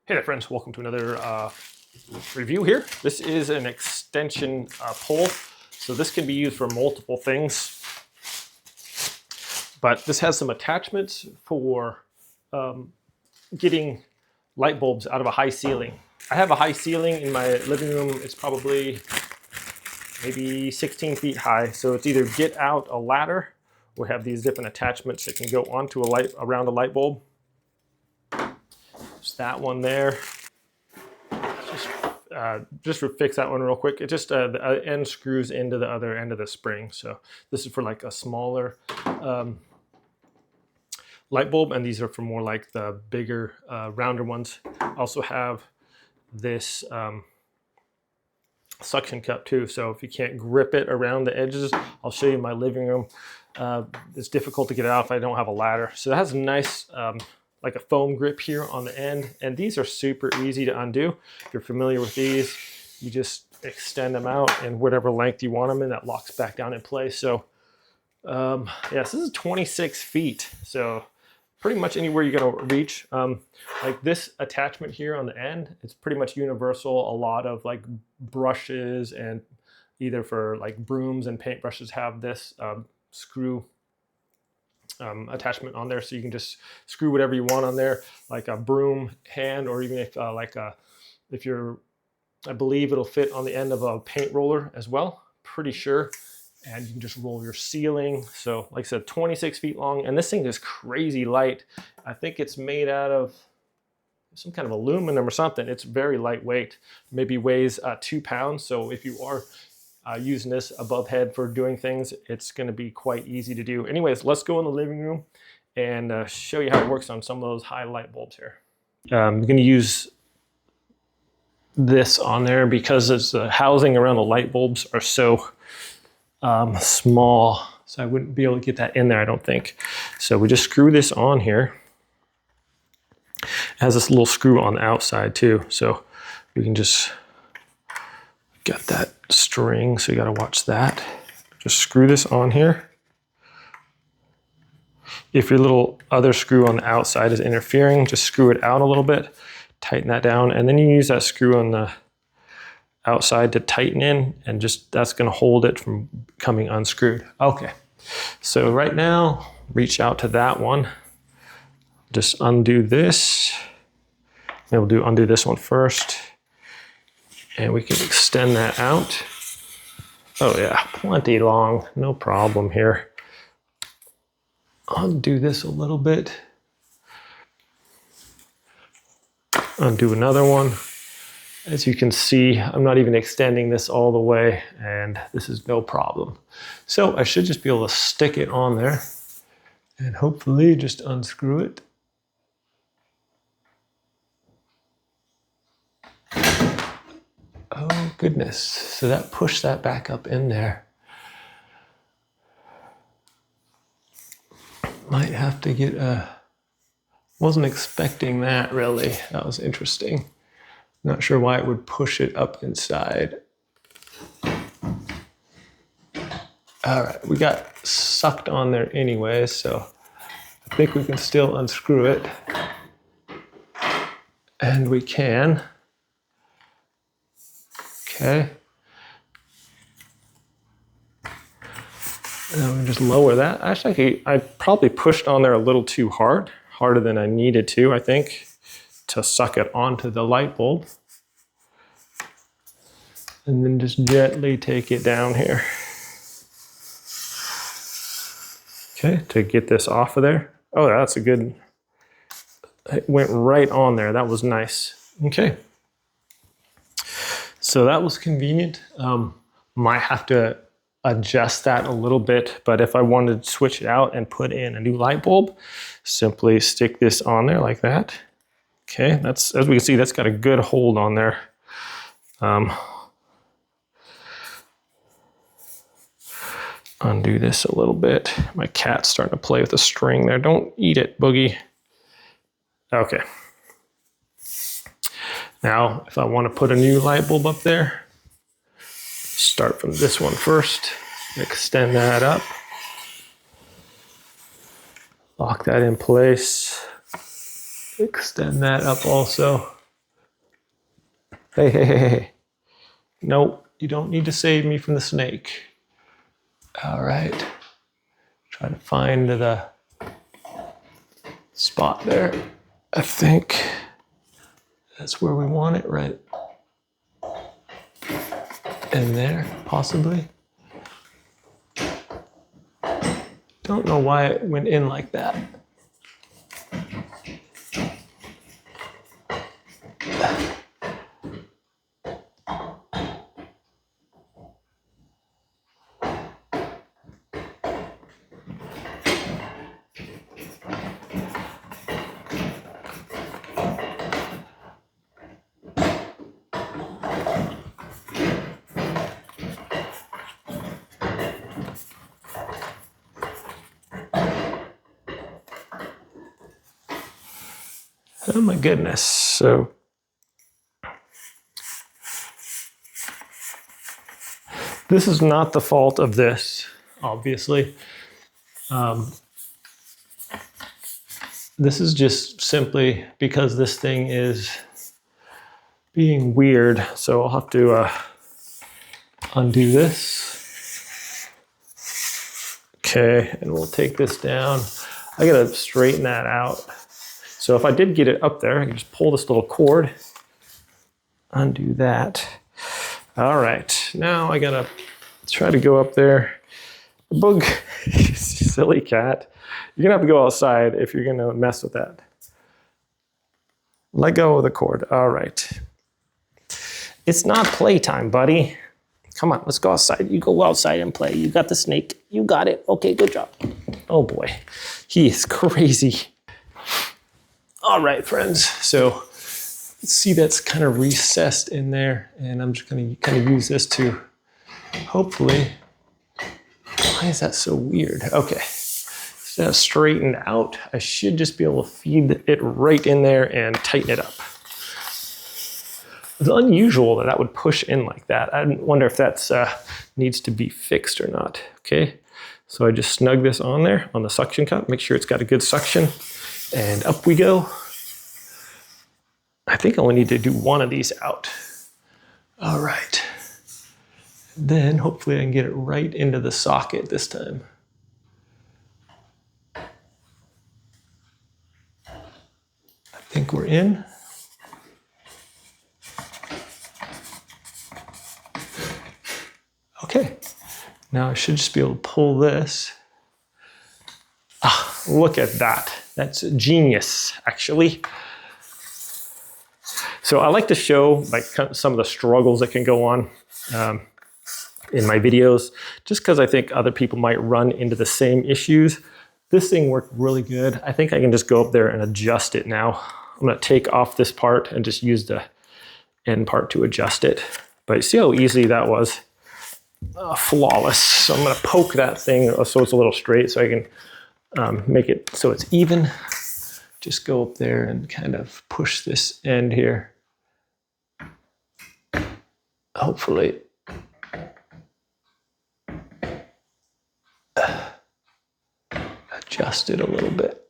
Hey there friends, welcome to another review here. This is an extension pole, so this can be used for multiple things. But this has some attachments for getting light bulbs out of a high ceiling. I have a high ceiling in my living room. It's probably maybe 16 feet high, so it's either get out a ladder or have these different attachments that can go onto around a light bulb. There's that one there. Just to fix that one real quick, it just the end screws into the other end of the spring. So this is for like a smaller light bulb, and these are for more like the bigger, rounder ones. Also have this suction cup too. So if you can't grip it around the edges, I'll show you in my living room. It's difficult to get it out if I don't have a ladder. So it has a nice like a foam grip here on the end, and these are super easy to undo. If you're familiar with these, you just extend them out in whatever length you want them in. That locks back down in place. So yes, this is 26 feet, so pretty much anywhere you're gonna reach. Like this attachment here on the end, it's pretty much universal. A lot of like brushes and either for like brooms and paintbrushes have this screw attachment on there, so you can just screw whatever you want on there, like a broom hand, or even if if you're, I believe it'll fit on the end of a paint roller as well, pretty sure. And you can just roll your ceiling. So like I said, 26 feet long, and this thing is crazy light. I think it's made out of some kind of aluminum or something. It's very lightweight, maybe weighs 2 pounds. So if you are using this above head for doing things, it's going to be quite easy to do. Anyways, let's go in the living room and show you how it works on some of those high light bulbs here. I'm going to use this on there because the housing around the light bulbs are so small, so I wouldn't be able to get that in there, I don't think. So we just screw this on here. It has this little screw on the outside too, so we can just got that string, so you got to watch that. Just screw this on here. If your little other screw on the outside is interfering, just screw it out a little bit, tighten that down, and then you use that screw on the outside to tighten in, and just that's going to hold it from coming unscrewed. Okay, so right now, reach out to that one. Just undo this. Maybe we'll undo this one first. And we can extend that out. Oh yeah, plenty long, no problem here. Undo this a little bit. Undo another one. As you can see, I'm not even extending this all the way, and this is no problem. So I should just be able to stick it on there and hopefully just unscrew it. Oh goodness, so that pushed that back up in there. Might have to get wasn't expecting that really. That was interesting. Not sure why it would push it up inside. All right, we got sucked on there anyway, so I think we can still unscrew it. And we can. Okay. And then we just lower that. Actually, I probably pushed on there a little too hard, harder than I needed to, I think, to suck it onto the light bulb. And then just gently take it down here. Okay, to get this off of there. Oh, that's a good, it went right on there. That was nice. Okay. So that was convenient. Might have to adjust that a little bit, but if I wanted to switch it out and put in a new light bulb, simply stick this on there like that. Okay, that's, as we can see, that's got a good hold on there. Undo this a little bit. My cat's starting to play with the string there. Don't eat it, Boogie. Okay. Now, if I want to put a new light bulb up there, start from this one first, extend that up, lock that in place, extend that up also. Hey, hey, hey, hey. Nope, you don't need to save me from the snake. All right. Try to find the spot there. I think that's where we want it, right? In there, possibly. Don't know why it went in like that. Oh my goodness. So this is not the fault of this, obviously. This is just simply because this thing is being weird. So I'll have to undo this. Okay, and we'll take this down. I gotta straighten that out. So if I did get it up there, I can just pull this little cord, undo that. All right, now I gotta try to go up there. Bug, silly cat. You're gonna have to go outside if you're gonna mess with that. Let go of the cord, all right. It's not playtime, buddy. Come on, let's go outside. You go outside and play. You got the snake, you got it. Okay, good job. Oh boy, he is crazy. All right, friends, so let's see that's kind of recessed in there, and I'm just gonna kind of use this to hopefully, why is that so weird? Okay, so that's straightened out. I should just be able to feed it right in there and tighten it up. It's unusual that that would push in like that. I wonder if that's needs to be fixed or not, okay? So I just snug this on there on the suction cup, make sure it's got a good suction. And up we go. I think I only need to do one of these out. All right. Then hopefully I can get it right into the socket this time. I think we're in. Okay. Now I should just be able to pull this. Ah, look at that. That's genius, actually. So I like to show like some of the struggles that can go on in my videos, just because I think other people might run into the same issues. This thing worked really good. I think I can just go up there and adjust it now. I'm gonna take off this part and just use the end part to adjust it. But you see how easy that was? Flawless. So I'm gonna poke that thing so it's a little straight so I can make it so it's even. Just go up there and kind of push this end here. Hopefully. Adjust it a little bit.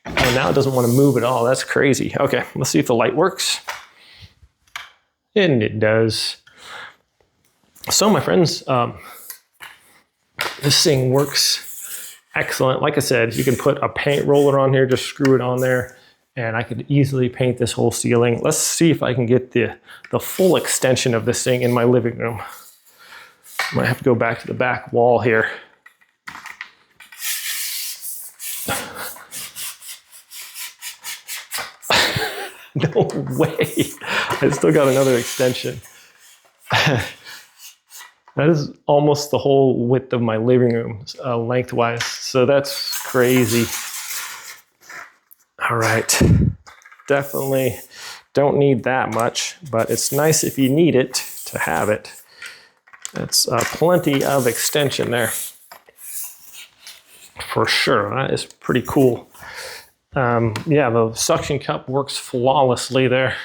And now it doesn't want to move at all. That's crazy. Okay, let's see if the light works. And it does. So my friends, this thing works excellent. Like I said, you can put a paint roller on here, just screw it on there, and I could easily paint this whole ceiling. Let's see if I can get the full extension of this thing in my living room. I might have to go back to the back wall here. No way. I still got another extension. That is almost the whole width of my living room, lengthwise. So that's crazy. All right. Definitely don't need that much, but it's nice if you need it to have it. That's plenty of extension there. For sure. That is pretty cool. Yeah, the suction cup works flawlessly there.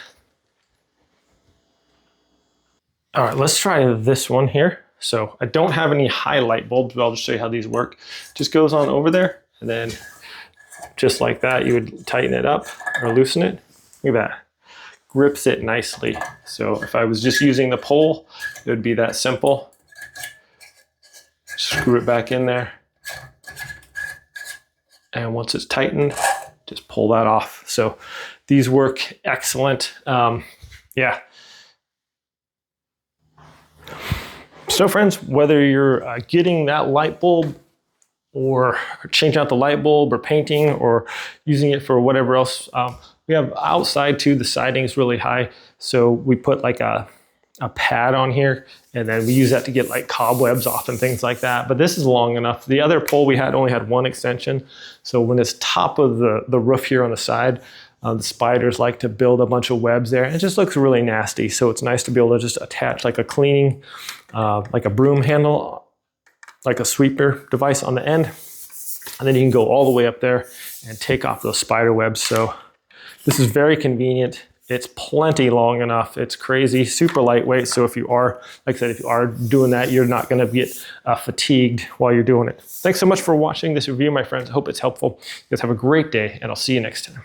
All right, let's try this one here. So I don't have any highlight bulbs, but I'll just show you how these work. Just goes on over there, and then just like that, you would tighten it up or loosen it. Look at that. Grips it nicely. So if I was just using the pole, it would be that simple. Screw it back in there. And once it's tightened, just pull that off. So these work excellent. Yeah. So friends, whether you're getting that light bulb or changing out the light bulb or painting or using it for whatever else, we have outside too, the siding is really high. So we put like a pad on here, and then we use that to get like cobwebs off and things like that. But this is long enough. The other pole we had only had one extension. So when it's top of the roof here on the side, the spiders like to build a bunch of webs there. It just looks really nasty. So it's nice to be able to just attach like a cleaning, like a broom handle, like a sweeper device on the end. And then you can go all the way up there and take off those spider webs. So this is very convenient. It's plenty long enough. It's crazy, super lightweight. So if you are, like I said, if you are doing that, you're not gonna get fatigued while you're doing it. Thanks so much for watching this review, my friends. I hope it's helpful. You guys have a great day, and I'll see you next time.